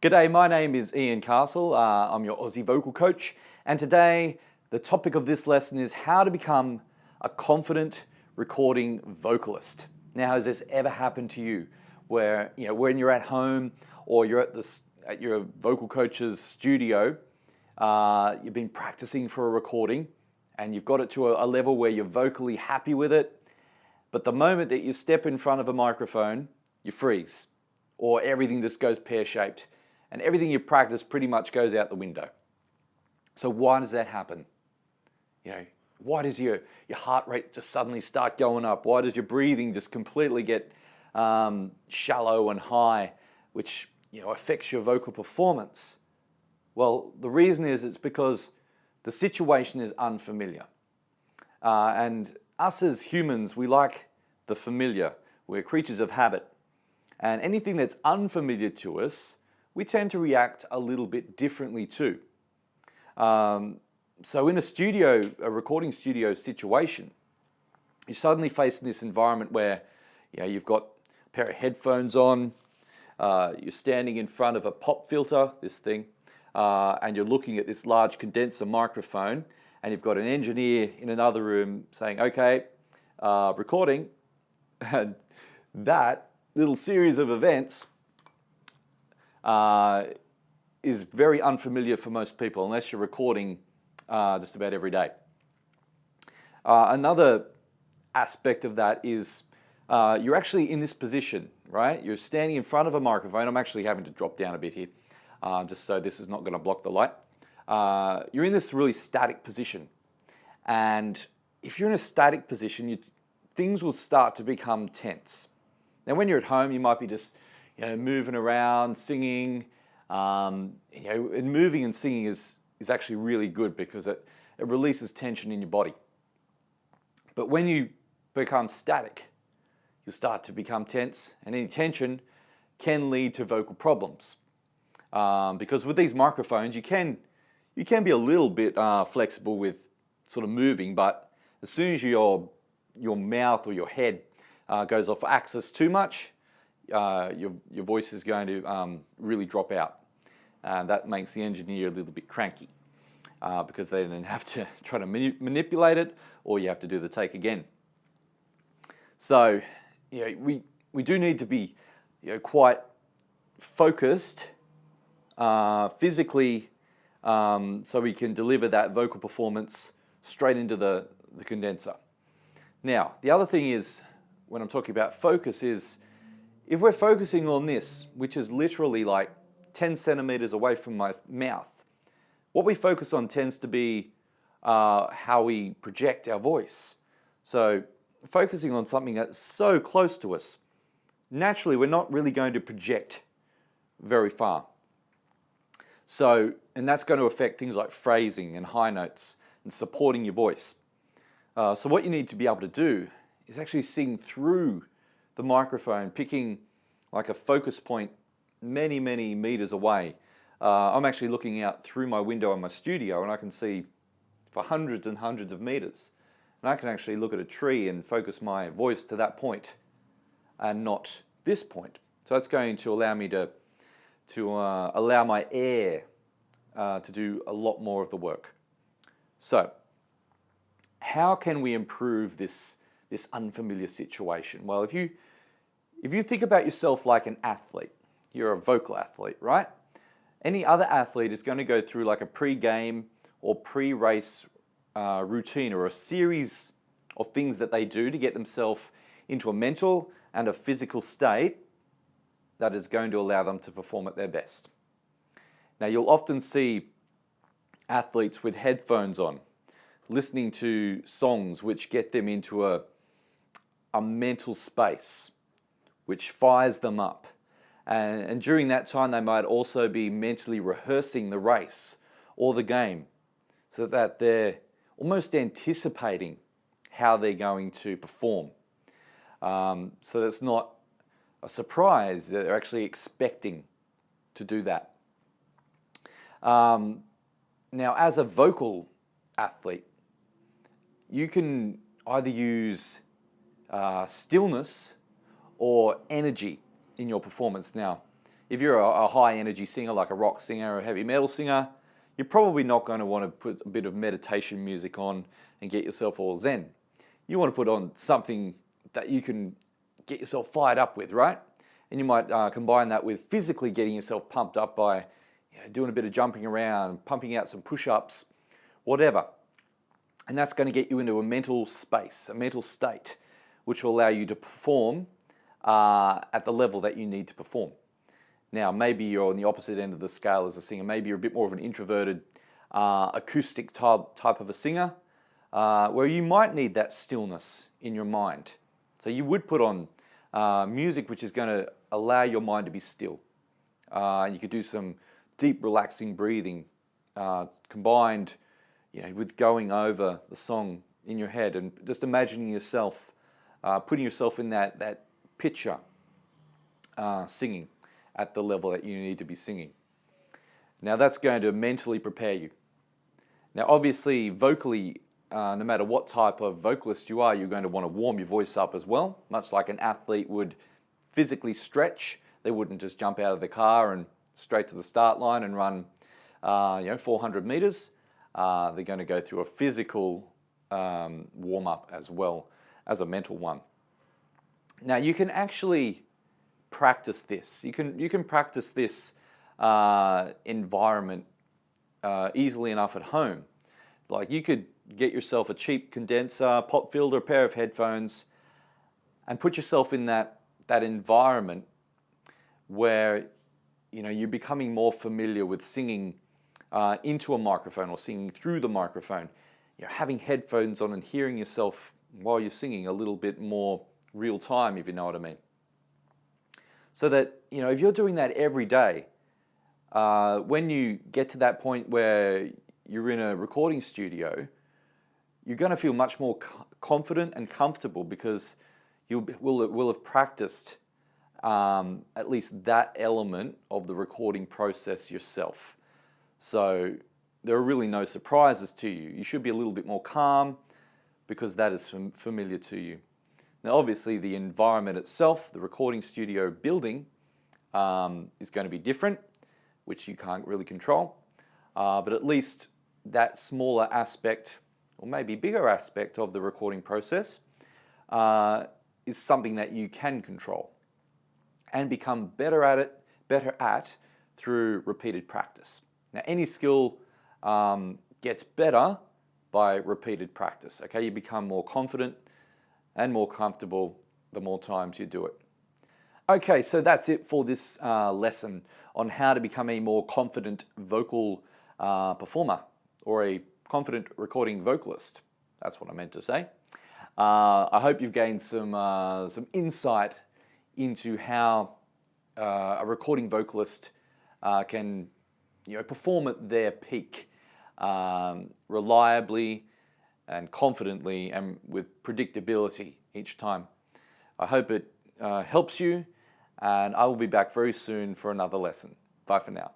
G'day, my name is Ian Castle. I'm your Aussie vocal coach, and today the topic of this lesson is how to become a confident recording vocalist. Now, has this ever happened to you where, when you're at home or you're at your vocal coach's studio, you've been practicing for a recording and you've got it to a level where you're vocally happy with it, but the moment that you step in front of a microphone, you freeze, or everything just goes pear-shaped and everything you practice pretty much goes out the window. So why does that happen? Why does your heart rate just suddenly start going up? Why does your breathing just completely get shallow and high, which affects your vocal performance? Well, the reason is it's because the situation is unfamiliar. And us as humans, we like the familiar. We're creatures of habit. And anything that's unfamiliar to us, we tend to react a little bit differently too. So in a recording studio situation, you're suddenly facing this environment where you've got a pair of headphones on, you're standing in front of a pop filter, this thing, and you're looking at this large condenser microphone, and you've got an engineer in another room saying, okay, recording, and that little series of events is very unfamiliar for most people unless you're recording just about every day. Another aspect of that is you're actually in this position, right? You're standing in front of a microphone. I'm actually having to drop down a bit here just so this is not going to block the light. You're in this really static position, and if you're in a static position, things will start to become tense. Now when you're at home, you might be just moving around, singing, and moving and singing is actually really good because it releases tension in your body. But when you become static, you start to become tense, and any tension can lead to vocal problems. Because with these microphones, you can be a little bit flexible with sort of moving, but as soon as your mouth or your head goes off axis too much, your voice is going to really drop out. That makes the engineer a little bit cranky because they then have to try to manipulate it, or you have to do the take again. So we do need to be quite focused physically so we can deliver that vocal performance straight into the condenser. Now, the other thing is, when I'm talking about focus, is if we're focusing on this, which is literally like 10 centimeters away from my mouth, what we focus on tends to be how we project our voice. So focusing on something that's so close to us, naturally we're not really going to project very far. So, and that's going to affect things like phrasing and high notes and supporting your voice. So what you need to be able to do is actually sing through the microphone, picking like a focus point many, many meters away. I'm actually looking out through my window in my studio, and I can see for hundreds and hundreds of meters. And I can actually look at a tree and focus my voice to that point and not this point. So that's going to allow me to allow my air to do a lot more of the work. So how can we improve this unfamiliar situation? Well, if you think about yourself like an athlete, you're a vocal athlete, right? Any other athlete is going to go through like a pre-game or pre-race routine, or a series of things that they do to get themselves into a mental and a physical state that is going to allow them to perform at their best. Now, you'll often see athletes with headphones on, listening to songs which get them into a mental space, which fires them up. And during that time, they might also be mentally rehearsing the race or the game, so that they're almost anticipating how they're going to perform. So that's not a surprise, they're actually expecting to do that. Now, as a vocal athlete, you can either use stillness or energy in your performance. Now, if you're a high energy singer, like a rock singer or a heavy metal singer, you're probably not going to want to put a bit of meditation music on and get yourself all zen. You want to put on something that you can get yourself fired up with, right? And you might combine that with physically getting yourself pumped up by doing a bit of jumping around, pumping out some push-ups, whatever. And that's going to get you into a mental space, a mental state, which will allow you to perform at the level that you need to perform. Now, maybe you're on the opposite end of the scale as a singer. Maybe you're a bit more of an introverted, acoustic type of a singer, where you might need that stillness in your mind. So you would put on music which is going to allow your mind to be still. You could do some deep, relaxing breathing, combined, with going over the song in your head and just imagining yourself, putting yourself in that picture, singing at the level that you need to be singing. Now that's going to mentally prepare you. Now obviously vocally, no matter what type of vocalist you are, you're going to want to warm your voice up as well, much like an athlete would physically stretch. They wouldn't just jump out of the car and straight to the start line and run 400 meters. They're going to go through a physical warm-up as well as a mental one. Now you can actually practice this. You can practice this environment easily enough at home. Like you could get yourself a cheap condenser, pop filter, a pair of headphones, and put yourself in that environment where you're becoming more familiar with singing into a microphone or singing through the microphone. Having headphones on and hearing yourself while you're singing a little bit more real time, if you know what I mean. So that, if you're doing that every day, when you get to that point where you're in a recording studio, you're going to feel much more confident and comfortable because you will have practiced at least that element of the recording process yourself. So there are really no surprises to you. You should be a little bit more calm because that is familiar to you. Now obviously the environment itself, the recording studio building, is going to be different, which you can't really control. But at least that smaller aspect, or maybe bigger aspect of the recording process, is something that you can control and become better at through repeated practice. Now any skill gets better by repeated practice. Okay, you become more confident and more comfortable the more times you do it. Okay, so that's it for this lesson on how to become a more confident vocal performer, or a confident recording vocalist. That's what I meant to say. I hope you've gained some insight into how a recording vocalist can perform at their peak reliably and confidently and with predictability each time. I hope it helps you, and I will be back very soon for another lesson. Bye for now.